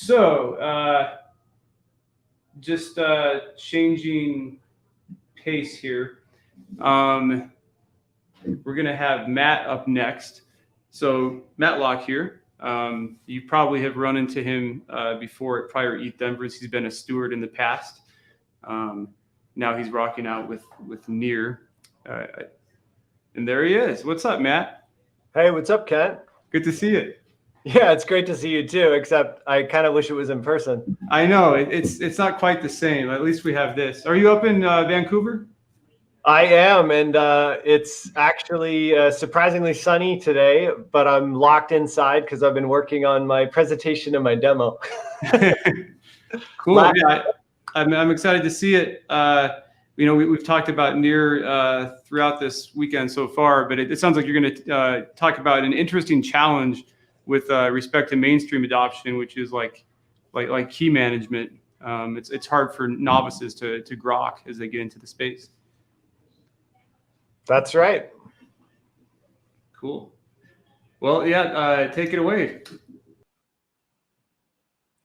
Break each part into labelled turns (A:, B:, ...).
A: So just changing pace here. We're going to have Matt up next. So Matt Lockyer, you probably have run into him before at prior ETHDenvers. He's been a steward in the past. Now he's rocking out with Near. And there he is. What's up, Matt?
B: Hey, what's up, Kent?
A: Good to see you.
B: Yeah, it's great to see you too, except I kind of wish it was in person.
A: I know, it's not quite the same. At least we have this. Are you up in Vancouver?
B: I am, and it's actually surprisingly sunny today, but I'm locked inside because I've been working on my presentation and my demo.
A: Cool. Yeah, I'm excited to see it. We've talked about Near throughout this weekend so far, but it sounds like you're going to talk about an interesting challenge with respect to mainstream adoption, which is like key management. It's hard for novices to grok as they get into the space.
B: That's right.
A: Cool. Well, yeah, take it away.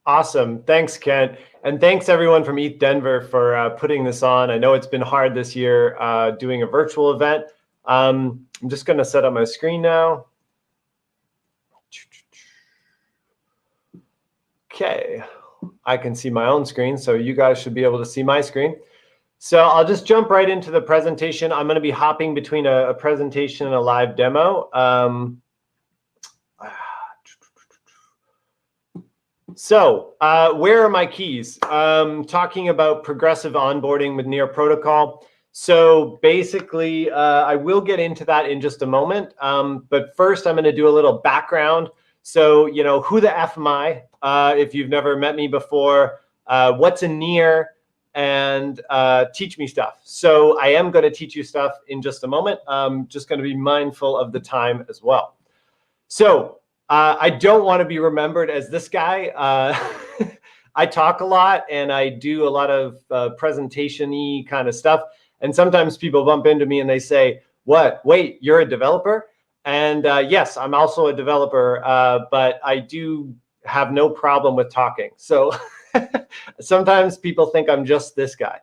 B: Awesome. Thanks, Kent. And thanks everyone from ETHDenver for putting this on. I know it's been hard this year doing a virtual event. I'm just going to set up my screen now. Okay, I can see my own screen, so you guys should be able to see my screen. So I'll just jump right into the presentation. I'm going to be hopping between a presentation and a live demo. So where are my keys? Talking about progressive onboarding with Near Protocol. So basically, I will get into that in just a moment. But first, I'm going to do a little background. So, who the F am I? If you've never met me before, what's a Near, and teach me stuff. So I am going to teach you stuff in just a moment. I'm just going to be mindful of the time as well. So I don't want to be remembered as this guy. I talk a lot and I do a lot of presentation-y kind of stuff. And sometimes people bump into me and they say, "What? Wait, you're a developer?" And yes, I'm also a developer, but I do have no problem with talking. So sometimes people think I'm just this guy,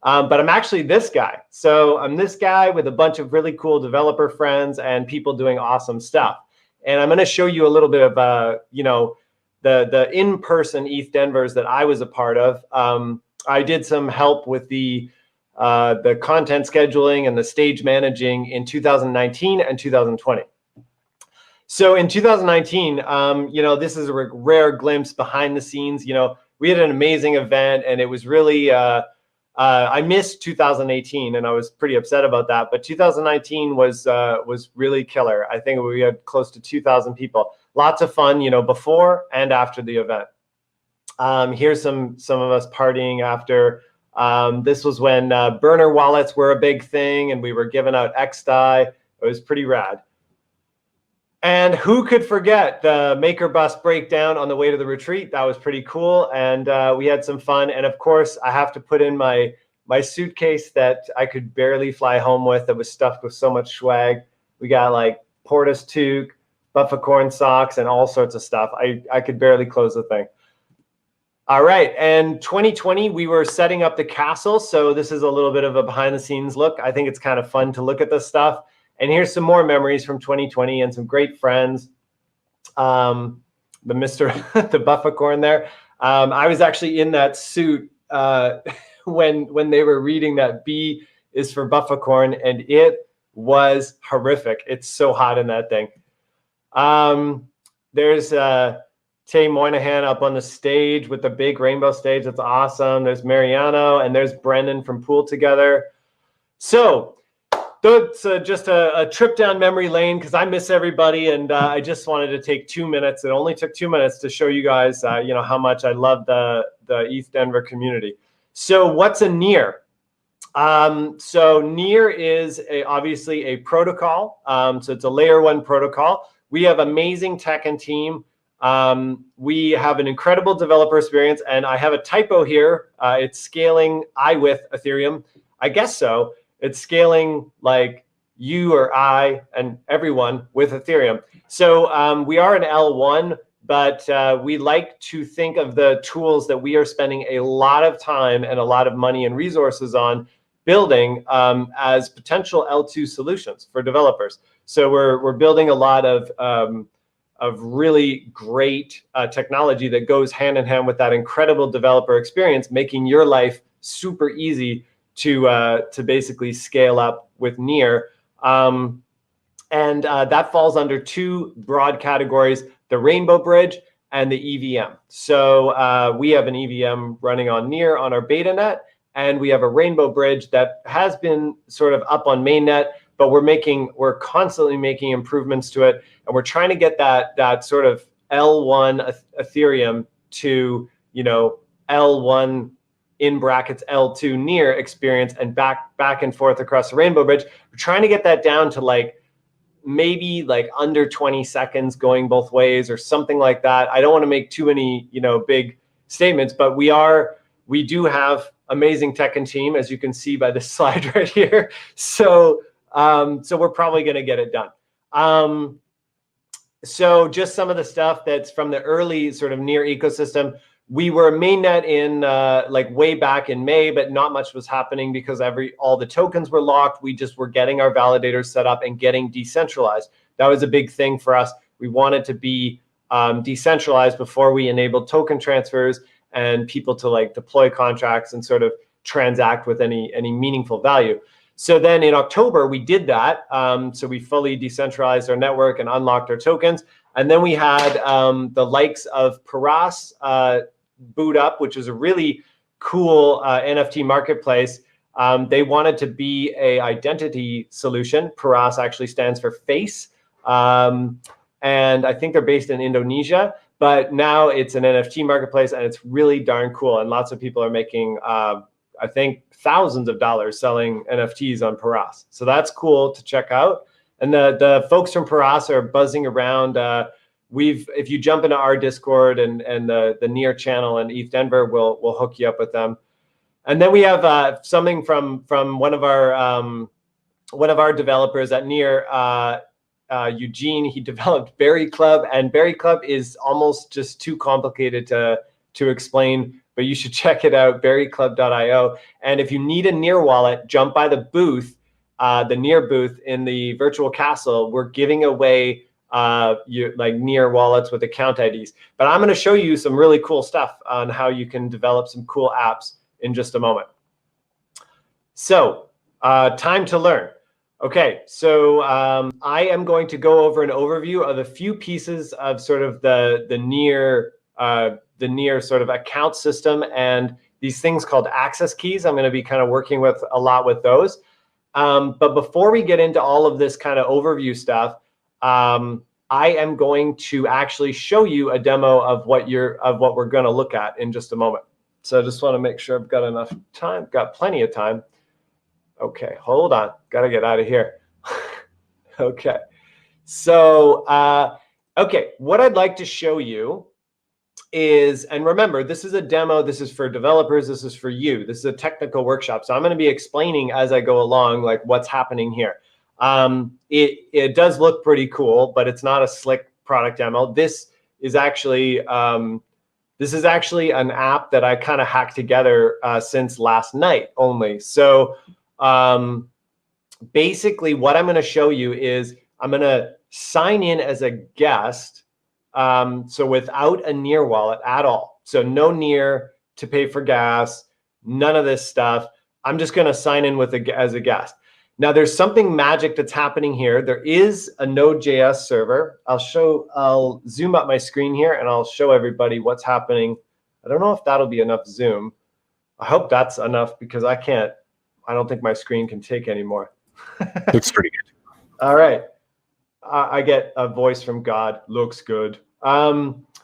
B: but I'm actually this guy. So I'm this guy with a bunch of really cool developer friends and people doing awesome stuff. And I'm going to show you a little bit of, the in-person ETHDenvers that I was a part of. I did some help with the content scheduling and the stage managing in 2019 and 2020. So in 2019, this is a rare glimpse behind the scenes. We had an amazing event and it was really, I missed 2018 and I was pretty upset about that. But 2019 was really killer. I think we had close to 2,000 people. Lots of fun, before and after the event. Here's some of us partying after. This was when burner wallets were a big thing and we were giving out XDAI. It was pretty rad. And who could forget the Maker Bus breakdown on the way to the retreat? That was pretty cool. And we had some fun. And of course, I have to put in my suitcase that I could barely fly home with. That was stuffed with so much swag. We got like Portis toque, Buffacorn socks, and all sorts of stuff. I could barely close the thing. All right, and 2020, we were setting up the castle. So this is a little bit of a behind the scenes look. I think it's kind of fun to look at this stuff. And here's some more memories from 2020 and some great friends. The Buffacorn there. I was actually in that suit when they were reading that B is for Buffacorn, and it was horrific. It's so hot in that thing. There's Tay Moynihan up on the stage with the big rainbow stage. That's awesome. There's Mariano and there's Brendan from Pool Together. So it's just a trip down memory lane because I miss everybody, and I just wanted to take 2 minutes. It only took 2 minutes to show you guys, how much I love the ETHDenver community. So what's a Near? So Near is obviously a protocol. So it's a layer 1 protocol. We have amazing tech and team. We have an incredible developer experience, and I have a typo here. It's scaling with Ethereum. I guess so. It's scaling like you or I and everyone with Ethereum. So we are an L1, but we like to think of the tools that we are spending a lot of time and a lot of money and resources on building as potential L2 solutions for developers. So we're building a lot of really great technology that goes hand in hand with that incredible developer experience, making your life super easy to basically scale up with Near. And that falls under two broad categories: the Rainbow Bridge and the EVM. So we have an EVM running on Near on our beta net, and we have a Rainbow Bridge that has been sort of up on mainnet, but we're constantly making improvements to it, and we're trying to get that sort of L1 Ethereum to, you know, L1 in brackets L2 Near experience, and back and forth across the Rainbow Bridge. We're trying to get that down to like maybe like under 20 seconds going both ways or something like that. I don't want to make too many, you know, big statements, but we do have amazing tech and team, as you can see by this slide right here. So we're probably going to get it done. So just some of the stuff that's from the early sort of Near ecosystem. We were mainnet in like way back in May, but not much was happening because all the tokens were locked. We just were getting our validators set up and getting decentralized. That was a big thing for us. We wanted to be decentralized before we enabled token transfers and people to like deploy contracts and sort of transact with any meaningful value. So then in October, we did that. So we fully decentralized our network and unlocked our tokens. And then we had the likes of Paras boot up, which is a really cool NFT marketplace. They wanted to be an identity solution. Paras actually stands for face. And I think they're based in Indonesia. But now it's an NFT marketplace, and it's really darn cool. And lots of people are making, I think, thousands of dollars selling NFTs on Paras. So that's cool to check out. And the folks from Paras are buzzing around. If you jump into our Discord and the Near channel and ETHDenver, we'll hook you up with them. And then we have something from one of our developers at Near, Eugene. He developed Berry Club, and Berry Club is almost just too complicated to explain, but you should check it out, berryclub.io. And if you need a Near wallet, jump by the booth, the Near booth in the virtual castle. We're giving away like Near wallets with account IDs. But I'm going to show you some really cool stuff on how you can develop some cool apps in just a moment. So time to learn. Okay, so I am going to go over an overview of a few pieces of sort of the Near sort of account system and these things called access keys. I'm going to be kind of working with a lot with those. But before we get into all of this kind of overview stuff, I am going to actually show you a demo of what we're going to look at in just a moment. So I just want to make sure I've got enough time, got plenty of time. Okay, hold on, got to get out of here. Okay, so okay, what I'd like to show you is, and remember, this is a demo, this is for developers, this is for you, this is a technical workshop. So I'm going to be explaining as I go along, like what's happening here. It does look pretty cool, but it's not a slick product demo. This is actually an app that I kind of hacked together since last night only. So basically what I'm going to show you is I'm going to sign in as a guest. So without a Near wallet at all. So no Near to pay for gas, none of this stuff. I'm just going to sign in as a guest. Now there's something magic that's happening here. There is a Node.js server. I'll zoom up my screen here and I'll show everybody what's happening. I don't know if that'll be enough zoom. I hope that's enough because I don't think my screen can take anymore.
C: Looks pretty good.
B: All right. I get a voice from God. Looks good.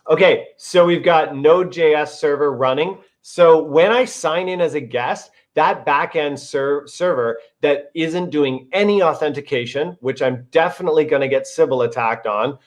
B: Okay, so we've got Node.js server running. So when I sign in as a guest, that backend server that isn't doing any authentication, which I'm definitely going to get Sybil attacked on,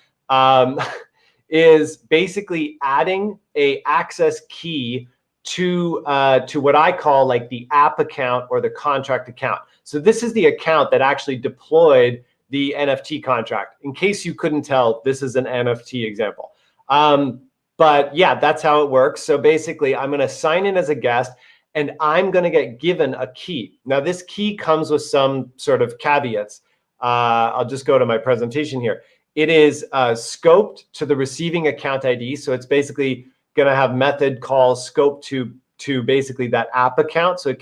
B: is basically adding a access key to what I call like the app account or the contract account. So this is the account that actually deployed the NFT contract. In case you couldn't tell, this is an NFT example. But yeah, that's how it works. So basically, I'm going to sign in as a guest, and I'm going to get given a key. Now, this key comes with some sort of caveats. I'll just go to my presentation here. It is scoped to the receiving account ID. So it's basically going to have method calls scoped to basically that app account. So it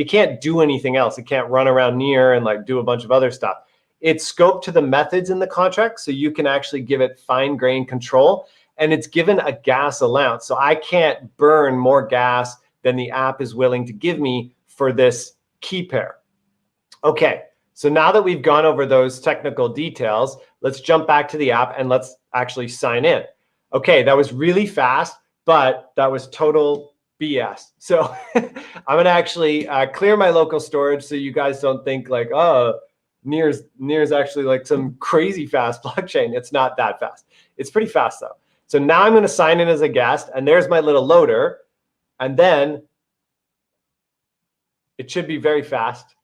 B: can't do anything else. It can't run around near and like do a bunch of other stuff. It's scoped to the methods in the contract. So you can actually give it fine grained control, and it's given a gas allowance. So I can't burn more gas than the app is willing to give me for this key pair. Okay. So now that we've gone over those technical details, let's jump back to the app and let's actually sign in. Okay, that was really fast, but that was total BS. So I'm going to actually clear my local storage so you guys don't think like, oh, Near's actually like some crazy fast blockchain. It's not that fast. It's pretty fast though. So now I'm going to sign in as a guest, and there's my little loader. And then it should be very fast.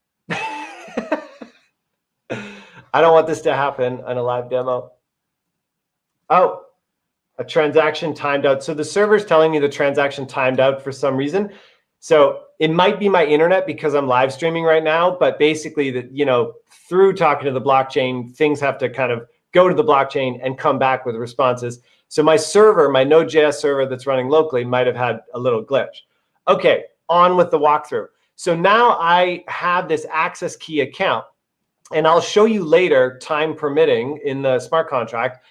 B: I don't want this to happen on a live demo. Oh, a transaction timed out. So the server's telling me the transaction timed out for some reason. So it might be my internet because I'm live streaming right now, but basically through talking to the blockchain, things have to kind of go to the blockchain and come back with responses. So my server, my Node.js server that's running locally might have had a little glitch. Okay, on with the walkthrough. So now I have this access key account, and I'll show you later, time permitting, in the smart contract,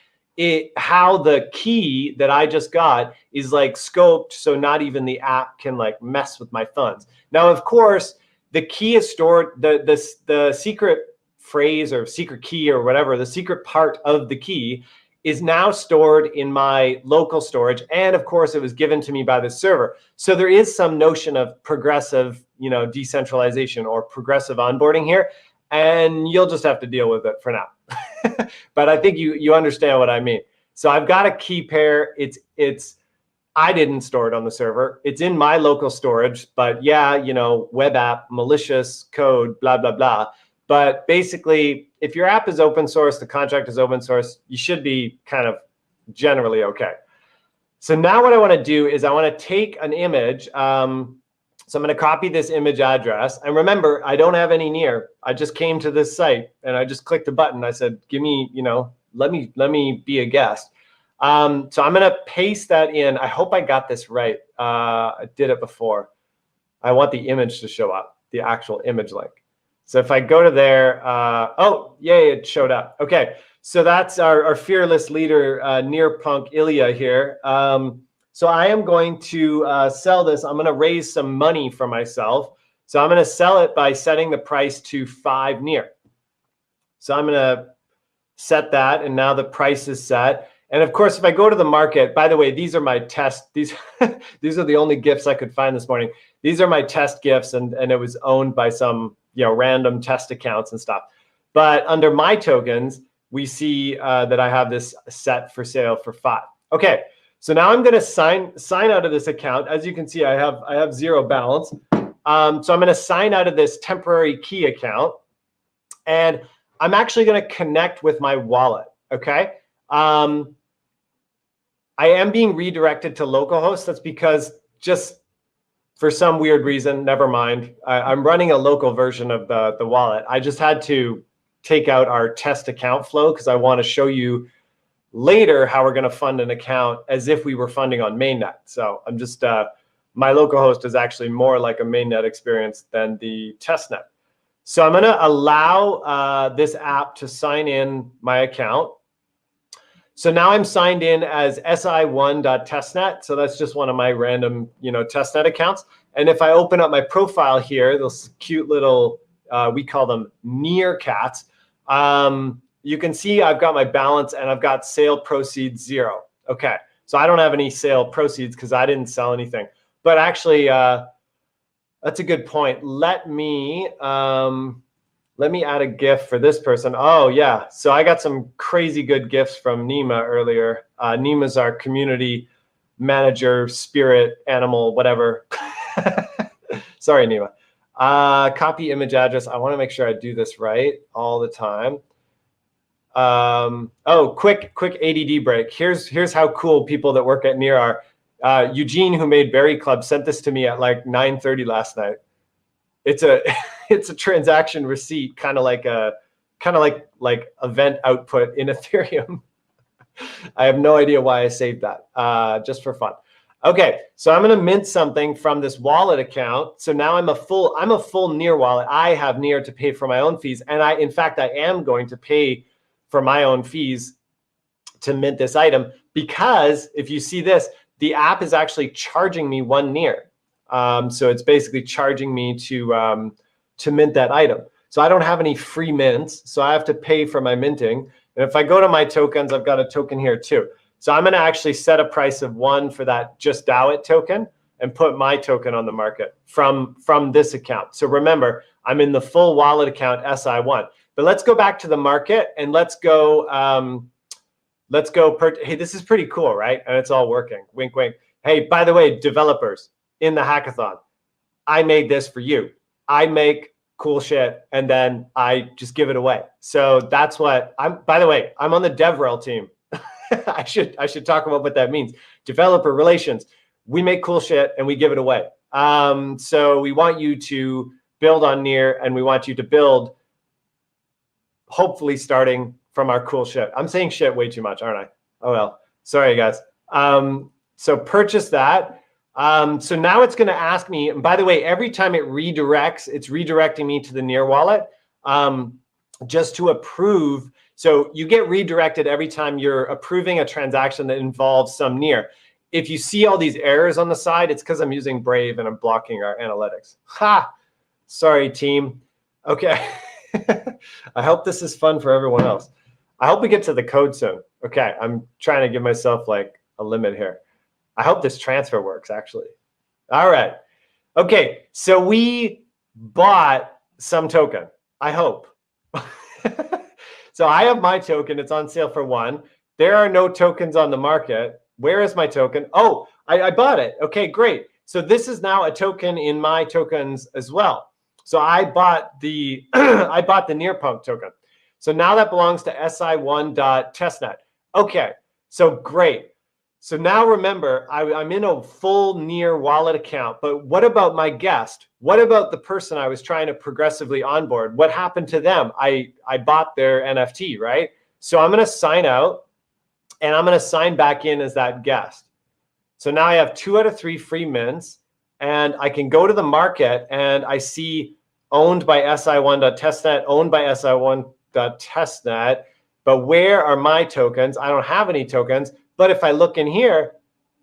B: how the key that I just got is like scoped so not even the app can like mess with my funds. Now, of course, the key is stored, the secret phrase or secret key or whatever, the secret part of the key is now stored in my local storage. And of course, it was given to me by the server. So there is some notion of progressive, decentralization or progressive onboarding here. And you'll just have to deal with it for now. But I think you understand what I mean. So I've got a key pair. I didn't store it on the server. It's in my local storage, but yeah, web app, malicious code, blah, blah, blah. But basically, if your app is open source, the contract is open source, you should be kind of generally okay. So now what I want to do is I want to take an image. So I'm going to copy this image address. And remember, I don't have any near. I just came to this site and I just clicked the button. I said, give me, let me be a guest. So I'm going to paste that in. I hope I got this right. I did it before. I want the image to show up, the actual image link. So if I go to there, oh, yay, it showed up. Okay, so that's our fearless leader, Nearpunk Ilya here. So I am going to sell this. I'm going to raise some money for myself. So I'm going to sell it by setting the price to 5 near. So I'm going to set that, and now the price is set. And of course, if I go to the market, by the way, these are my test. These are the only gifts I could find this morning. These are my test gifts, and it was owned by some random test accounts and stuff. But under my tokens, we see that I have this set for sale for 5. Okay. So now I'm going to sign out of this account. As you can see, I have 0 balance. So I'm going to sign out of this temporary key account, and I'm actually going to connect with my wallet. Okay. I am being redirected to localhost. That's because just for some weird reason, never mind. I'm running a local version of the wallet. I just had to take out our test account flow because I want to show you later how we're going to fund an account as if we were funding on mainnet. So I'm just, my localhost is actually more like a mainnet experience than the testnet. So I'm going to allow this app to sign in my account. So now I'm signed in as si1.testnet. So that's just one of my random, testnet accounts. And if I open up my profile here, those cute little, we call them near cats. You can see I've got my balance and I've got sale proceeds 0. Okay, so I don't have any sale proceeds because I didn't sell anything. But actually, that's a good point. Let me add a gift for this person. Oh yeah, so I got some crazy good gifts from Nima earlier. Nima's our community manager, spirit, animal, whatever. Sorry, Nima. Copy image address. I want to make sure I do this right all the time. Oh, quick ADD break. Here's how cool people that work at Near are. Eugene, who made Berry Club, sent this to me at like 9:30 last night. It's a it's a transaction receipt, kind of like event output in Ethereum. I have no idea why I saved that, just for fun. Okay, so I'm going to mint something from this wallet account. So now I'm a full Near wallet. I have Near to pay for my own fees, and in fact I am going to pay for my own fees to mint this item, because if you see this, the app is actually charging me 1 Near. So it's basically charging me to mint that item. So I don't have any free mints, so I have to pay for my minting. And if I go to my tokens, I've got a token here too. So I'm going to actually set a price of 1 for that just DAO it token and put my token on the market from this account. So remember, I'm in the full wallet account SI1. But let's go back to the market and let's go. Hey, this is pretty cool, right? And it's all working. Wink, wink. Hey, by the way, developers in the hackathon, I made this for you. I make cool shit and then I just give it away. So that's what by the way, I'm on the DevRel team. I should talk about what that means. Developer relations. We make cool shit and we give it away. So we want you to build on Near, and we want you to build, hopefully starting from our cool shit. I'm saying shit way too much, aren't I? Oh well, sorry guys. So purchase that. So now it's going to ask me, and by the way, every time it redirects, it's redirecting me to the Near wallet just to approve. So you get redirected every time you're approving a transaction that involves some Near. If you see all these errors on the side, it's because I'm using Brave and I'm blocking our analytics. Ha! Sorry, team. Okay. I hope this is fun for everyone else. I hope we get to the code soon. Okay, I'm trying to give myself like a limit here. I hope this transfer works, actually. All right. Okay, so we bought some token, I hope. So I have my token. It's on sale for 1. There are no tokens on the market. Where is my token? Oh, I bought it. Okay, great. So this is now a token in my tokens as well. So I bought the I bought the Nearpunk token. So now that belongs to si1.testnet. Okay, so great. So now remember, I'm in a full Near wallet account, but what about my guest? What about the person I was trying to progressively onboard? What happened to them? I bought their NFT, right? So I'm going to sign out and I'm going to sign back in as that guest. So now I have 2 out of 3 free mints, and I can go to the market and I see owned by si1.testnet, owned by si1.testnet, but where are my tokens? I don't have any tokens. But if I look in here,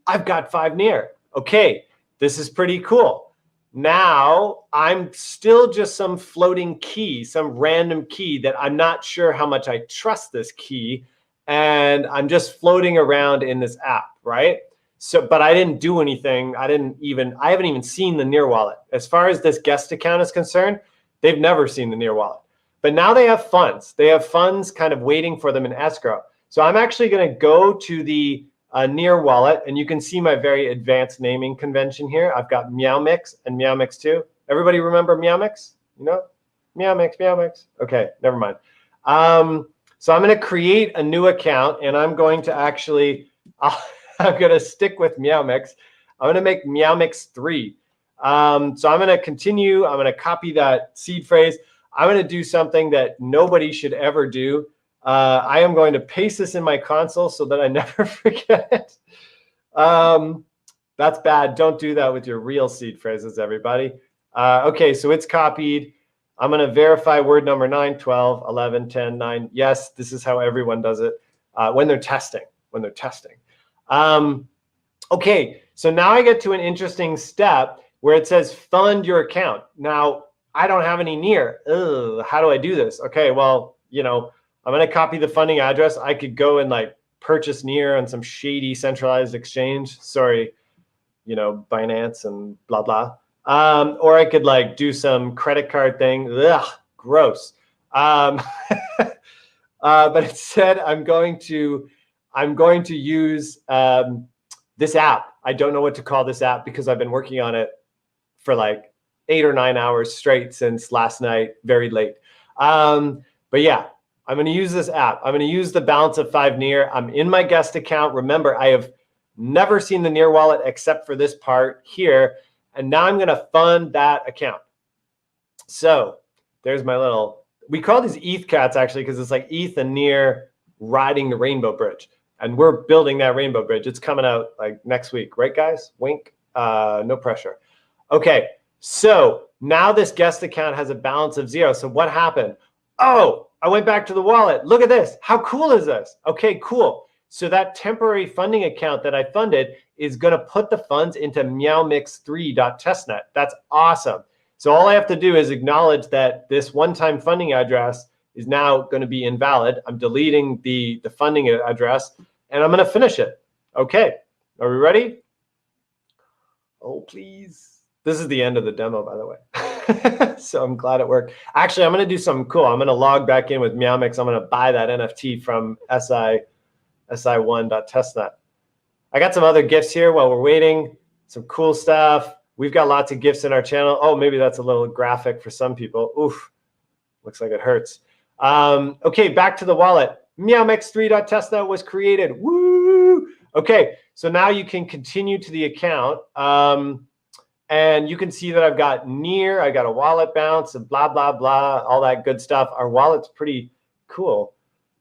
B: I've got 5 Near. Okay, this is pretty cool. Now I'm still just some floating key, some random key that I'm not sure how much I trust this key. And I'm just floating around in this app, right? So, but I didn't do anything. I haven't even seen the Near wallet. As far as this guest account is concerned, they've never seen the Near wallet. But now they have funds. They have funds kind of waiting for them in escrow. So I'm actually going to go to the Near wallet, and you can see my very advanced naming convention here. I've got MeowMix and MeowMix2. Everybody remember MeowMix? You know, MeowMix. Okay, never mind. So I'm going to create a new account, and I'm going to actually, I'm going to stick with MeowMix. I'm going to make MeowMix3. So I'm going to continue. I'm going to copy that seed phrase. I'm going to do something that nobody should ever do. I am going to paste this in my console so that I never forget it. That's bad. Don't do that with your real seed phrases, everybody. Okay, so it's copied. I'm going to verify word number 9, 12, 11, 10, 9. Yes, this is how everyone does it when they're testing. Okay, so now I get to an interesting step where it says fund your account. Now, I don't have any Near. Ugh, how do I do this? Okay, well, you know, I'm going to copy the funding address. I could go and like purchase Near on some shady centralized exchange. Sorry, you know, Binance and blah, blah. Or I could like do some credit card thing. Ugh, gross. But instead, I'm going to use this app. I don't know what to call this app because I've been working on it for like 8 or 9 hours straight since last night, very late. But yeah, I'm going to use this app. I'm going to use the balance of 5 Near. I'm in my guest account. Remember, I have never seen the Near wallet except for this part here. And now I'm going to fund that account. So there's my little, we call these ETH cats actually, because it's like ETH and Near riding the rainbow bridge. And we're building that rainbow bridge. It's coming out like next week, right guys? Wink, no pressure. Okay, so now this guest account has a balance of 0. So what happened? Oh, I went back to the wallet. Look at this. How cool is this? Okay, cool. So that temporary funding account that I funded is going to put the funds into meowmix3.testnet. That's awesome. So all I have to do is acknowledge that this one-time funding address is now going to be invalid. I'm deleting the funding address, and I'm going to finish it. Okay, are we ready? Oh, please. This is the end of the demo, by the way. So I'm glad it worked. Actually, I'm going to do something cool. I'm going to log back in with meowmix. I'm going to buy that NFT from si1.testnet. I got some other gifts here while we're waiting. Some cool stuff. We've got lots of gifts in our channel. Oh, maybe that's a little graphic for some people. Oof, looks like it hurts. Okay, back to the wallet. Meowmix3.testnet was created. Woo! Okay, so now you can continue to the account. And you can see that I've got Near, I got a wallet bounce, and blah, blah, blah, all that good stuff. Our wallet's pretty cool.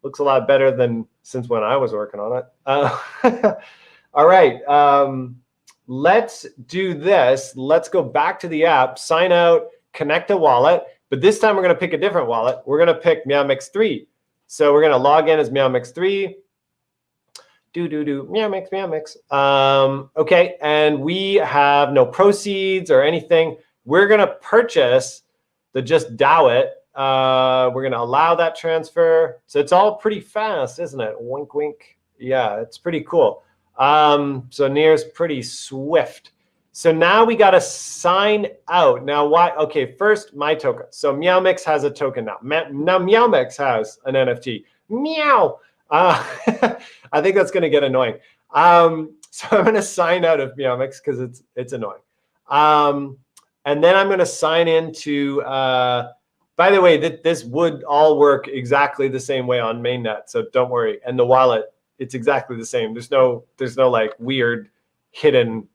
B: Looks a lot better than since when I was working on it. All right, let's do this. Let's go back to the app, sign out, connect a wallet. But this time we're going to pick a different wallet. We're going to pick meowmix3. So we're going to log in as meowmix3. Meowmix. Okay, and we have no proceeds or anything. We're going to purchase the just DAO it. We're going to allow that transfer. So it's all pretty fast, isn't it? Wink, wink. Yeah, it's pretty cool. So Near's pretty swift. So now we got to sign out. Now why? Okay, first my token. So Meowmix has a token now. Now Meowmix has an NFT. Meow. I think that's going to get annoying. So I'm going to sign out of Meowmix because it's annoying. And then I'm going to sign into. By the way, this would all work exactly the same way on mainnet, so don't worry. And the wallet, it's exactly the same. There's no like weird hidden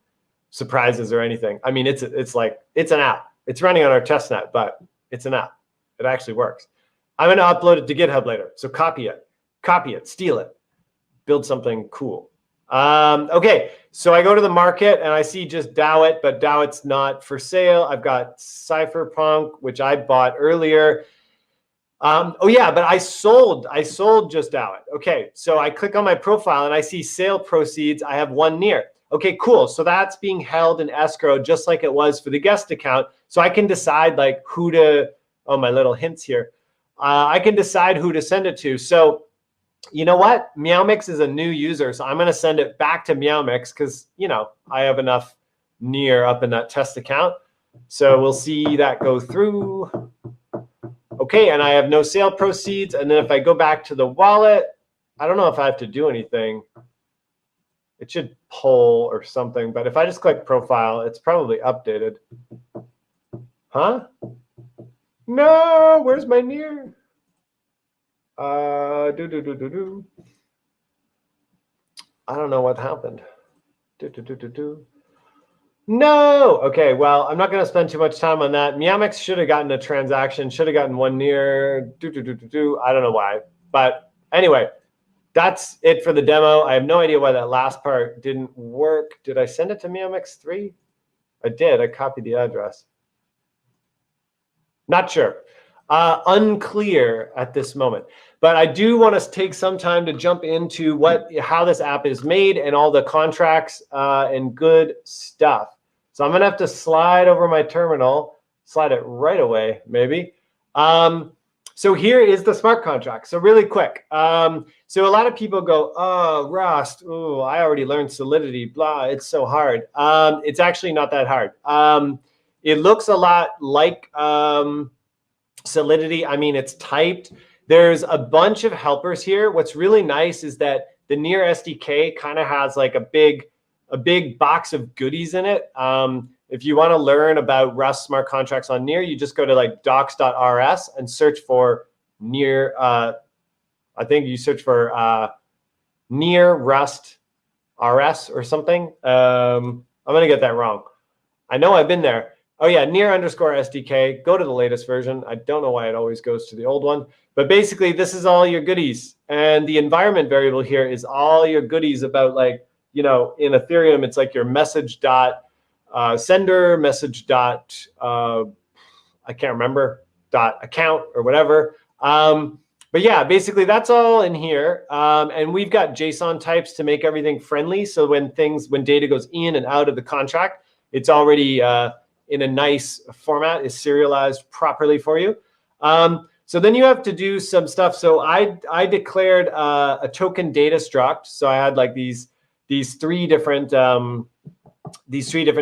B: surprises or anything. I mean, it's an app. It's running on our testnet, but it's an app. It actually works. I'm going to upload it to GitHub later, so copy it, steal it, build something cool. Okay, so I go to the market and I see just DAO it, but DAO it's not for sale. I've got Cypherpunk, which I bought earlier. Oh yeah, but I sold just DAO it. Okay, so I click on my profile and I see sale proceeds. I have 1 Near. Okay, cool. So that's being held in escrow just like it was for the guest account. So I can decide like who to, oh, my little hints here. I can decide who to send it to. So you know what? Meowmix is a new user, so I'm going to send it back to Meowmix because, you know, I have enough Near up in that test account. So we'll see that go through. Okay, and I have no sale proceeds. And then if I go back to the wallet, I don't know if I have to do anything. It should pull or something. But if I just click profile, it's probably updated. Huh? No, where's my Near? I don't know what happened. No. Okay, well, I'm not going to spend too much time on that. Meowmix should have gotten a transaction, should have gotten 1 Near. I don't know why. But anyway, that's it for the demo. I have no idea why that last part didn't work. Did I send it to Meowmix3? I did. I copied the address. Not sure. Unclear at this moment. But I do want to take some time to jump into how this app is made and all the contracts and good stuff. So I'm going to have to slide over my terminal, slide it right away, maybe. So here is the smart contract. So really quick. So a lot of people go, oh, Rust, oh, I already learned Solidity, blah, it's so hard. It's actually not that hard. It looks a lot like Solidity. I mean, it's typed. There's a bunch of helpers here. What's really nice is that the Near SDK kind of has like a big box of goodies in it. If you want to learn about Rust smart contracts on Near, you just go to like docs.rs and search for Near I think you search for near Rust RS or something. I'm going to get that wrong. I know I've been there. Oh yeah, near_SDK. Go to the latest version. I don't know why it always goes to the old one. But basically, this is all your goodies. And the environment variable here is all your goodies about, like, you know, in Ethereum, it's like your message dot sender, message dot, I can't remember, dot account or whatever. But yeah, basically that's all in here. And we've got JSON types to make everything friendly. So when data goes in and out of the contract, it's already in a nice format, is serialized properly for you. So then you have to do some stuff. So I declared a token data struct. So I had like these three different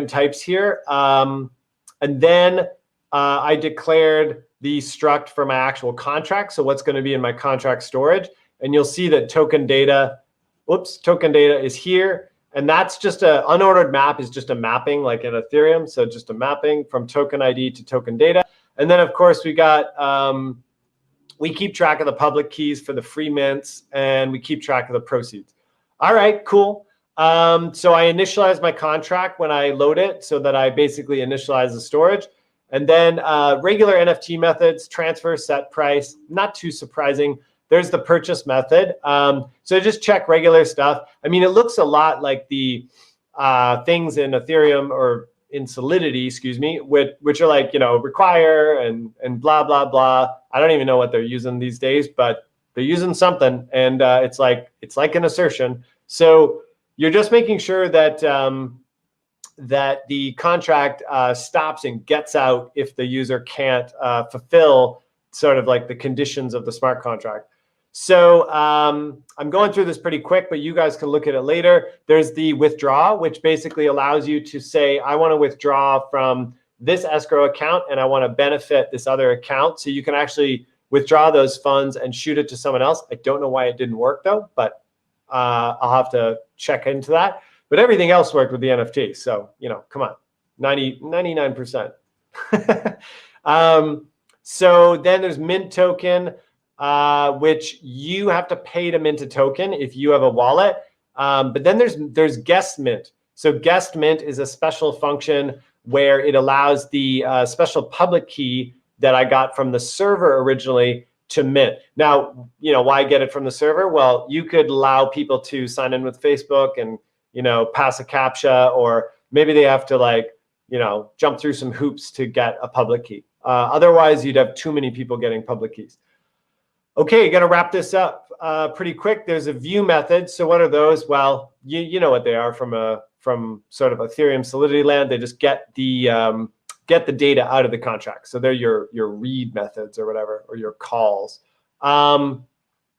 B: types here. And then I declared the struct for my actual contract. So what's going to be in my contract storage. And you'll see that token data is here. And that's just a unordered map, is just a mapping like in Ethereum. So just a mapping from token ID to token data. And then of course we got, we keep track of the public keys for the free mints, and we keep track of the proceeds. All right, cool. So I initialize my contract when I load it, so that I basically initialize the storage. And then regular NFT methods, transfer, set price, not too surprising. There's the purchase method. So just check regular stuff. I mean, it looks a lot like the things in Ethereum or in Solidity, excuse me, which are like, you know, require and blah, blah, blah. I don't even know what they're using these days, but they're using something. And it's like an assertion. So you're just making sure that that the contract stops and gets out if the user can't fulfill sort of like the conditions of the smart contract. So I'm going through this pretty quick, but you guys can look at it later. There's the withdraw, which basically allows you to say, I want to withdraw from this escrow account and I want to benefit this other account. So you can actually withdraw those funds and shoot it to someone else. I don't know why it didn't work though, but I'll have to check into that. But everything else worked with the NFT. So, you know, come on, 99%. So then there's mint token, which you have to pay to mint a token if you have a wallet. But then there's guest mint. So guest mint is a special function where it allows the special public key that I got from the server originally to mint. Now, you know, why get it from the server? Well, you could allow people to sign in with Facebook and, you know, pass a CAPTCHA, or maybe they have to, like, you know, jump through some hoops to get a public key. Otherwise, you'd have too many people getting public keys. Okay, got to wrap this up pretty quick. There's a view method. So what are those? Well, you know what they are from sort of Ethereum Solidity land. They just get the data out of the contract. So they're your read methods or whatever, or your calls.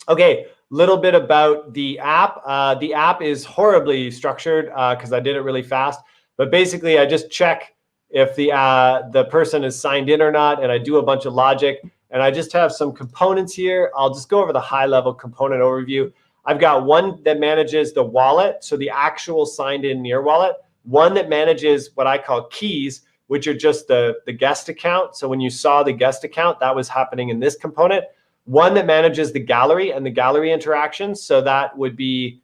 B: Okay, little bit about the app. The app is horribly structured because I did it really fast. But basically, I just check if the person is signed in or not, and I do a bunch of logic. And I just have some components here. I'll just go over the high-level component overview. I've got one that manages the wallet, so the actual signed-in near wallet. One that manages what I call keys, which are just the guest account. So when you saw the guest account, that was happening in this component. One that manages the gallery and the gallery interactions. So that would be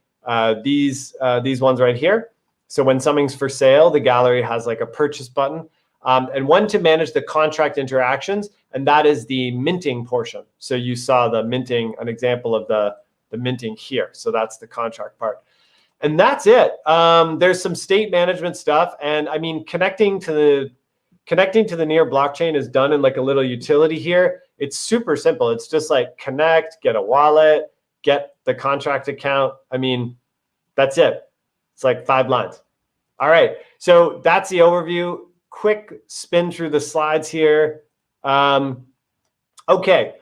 B: these ones right here. So when something's for sale, the gallery has like a purchase button. And one to manage the contract interactions, and that is the minting portion. So you saw the minting, an example of the minting here. So that's the contract part. And that's it. There's some state management stuff. And I mean, connecting to the Near blockchain is done in like a little utility here. It's super simple. It's just like connect, get a wallet, get the contract account. I mean, that's it. It's like 5 lines. All right. So that's the overview. Quick spin through the slides here. Okay.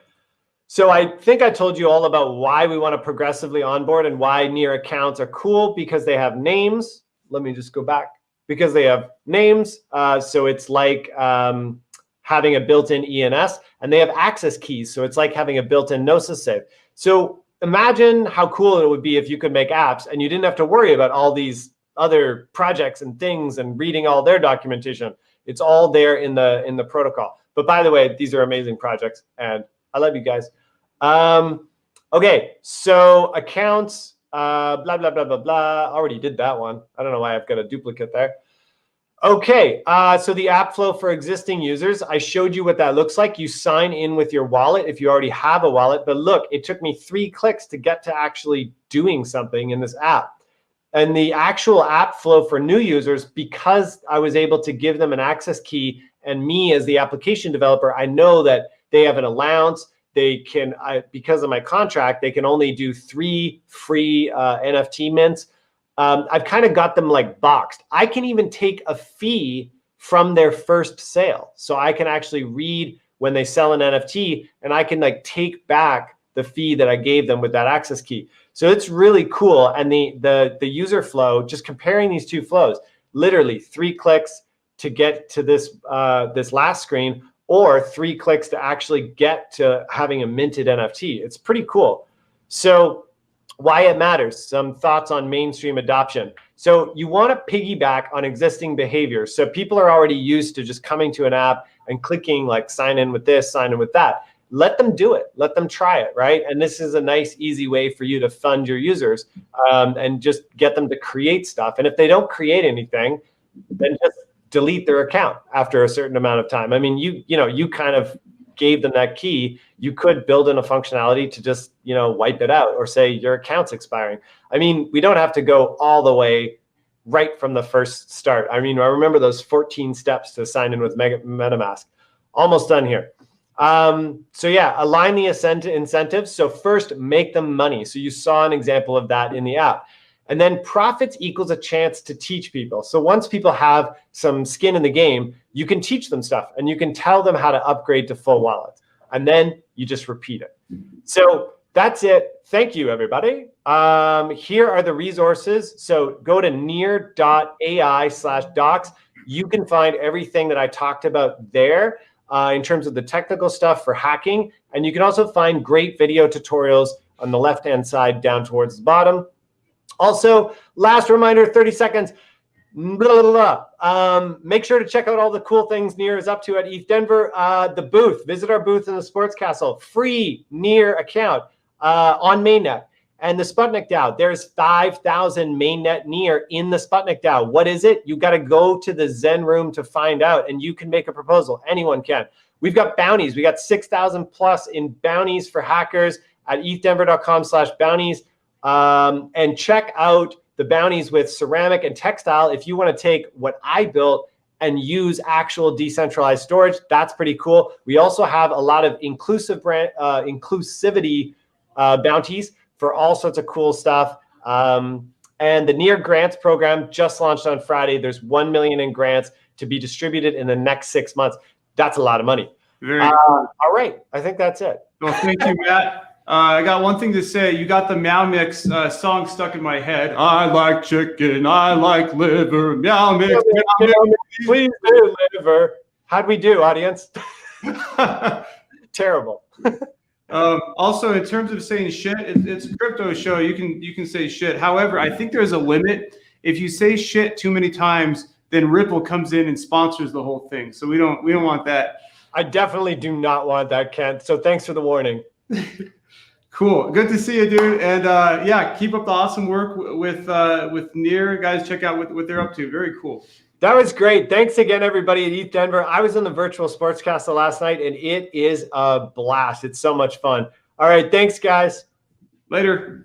B: So I think I told you all about why we want to progressively onboard and why Near accounts are cool, because they have names. Let me just go back. Because they have names. So it's like having a built-in ENS, and they have access keys. So it's like having a built-in Gnosis safe. So imagine how cool it would be if you could make apps and you didn't have to worry about all these other projects and things and reading all their documentation. It's all there in the protocol. But by the way, these are amazing projects, and I love you guys. Okay, so accounts, blah, blah, blah, blah, blah. Already did that one. I don't know why I've got a duplicate there. Okay, so the app flow for existing users, I showed you what that looks like. You sign in with your wallet if you already have a wallet. But look, it took me 3 clicks to get to actually doing something in this app. And the actual app flow for new users, because I was able to give them an access key, and me as the application developer, I know that they have an allowance. They can, because of my contract, they can only do 3 free NFT mints. I've kind of got them like boxed. I can even take a fee from their first sale. So I can actually read when they sell an NFT, and I can like take back the fee that I gave them with that access key. So it's really cool. And the user flow, just comparing these 2 flows, literally 3 clicks to get to this this last screen, or 3 clicks to actually get to having a minted NFT. It's pretty cool. So why it matters, some thoughts on mainstream adoption. So you want to piggyback on existing behaviors. So people are already used to just coming to an app and clicking like sign in with this, sign in with that. Let them do it. Let them try it, right? And this is a nice, easy way for you to fund your users and just get them to create stuff. And if they don't create anything, then just delete their account after a certain amount of time. I mean, you kind of gave them that key. You could build in a functionality to just, wipe it out or say your account's expiring. I mean, we don't have to go all the way right from the first start. I mean, I remember those 14 steps to sign in with MetaMask. Almost done here. So yeah, align the incentives. So first, make them money. So you saw an example of that in the app. And then profits equals a chance to teach people. So once people have some skin in the game, you can teach them stuff and you can tell them how to upgrade to full wallets. And then you just repeat it. So that's it. Thank you, everybody. Here are the resources. So go to near.ai/docs. You can find everything that I talked about there in terms of the technical stuff for hacking. And you can also find great video tutorials on the left-hand side down towards the bottom. Also, last reminder, 30 seconds. Make sure to check out all the cool things Near is up to at ETHDenver. The booth, visit our booth in the Sports Castle. Free Near account on mainnet. And the Sputnik DAO, there's 5,000 mainnet Near in the Sputnik DAO. What is it? You got to go to the Zen room to find out, and you can make a proposal. Anyone can. We've got bounties. We got 6,000 plus in bounties for hackers at ethdenver.com/bounties. And check out the bounties with ceramic and textile. If you want to take what I built and use actual decentralized storage, that's pretty cool. We also have a lot of inclusivity bounties for all sorts of cool stuff. And the Near Grants program just launched on Friday. There's 1 million in grants to be distributed in the next 6 months. That's a lot of money.
A: Very cool.
B: All right. I think that's it.
A: Well, thank you, Matt. I got one thing to say. You got the Meow Mix song stuck in my head. I like chicken. I like liver. Meow Mix. Meow Mix.
B: Please do liver. How'd we do, audience? Terrible.
A: Also, in terms of saying shit, it's a crypto show. You can say shit. However, I think there's a limit. If you say shit too many times, then Ripple comes in and sponsors the whole thing. So we don't want that.
B: I definitely do not want that, Kent. So thanks for the warning.
A: Cool. Good to see you, dude. And yeah, keep up the awesome work with Near. Guys, check out what they're up to. Very cool.
B: That was great. Thanks again, everybody at ETHDenver. I was in the virtual Sports Castle last night, and it is a blast. It's so much fun. All right. Thanks, guys.
A: Later.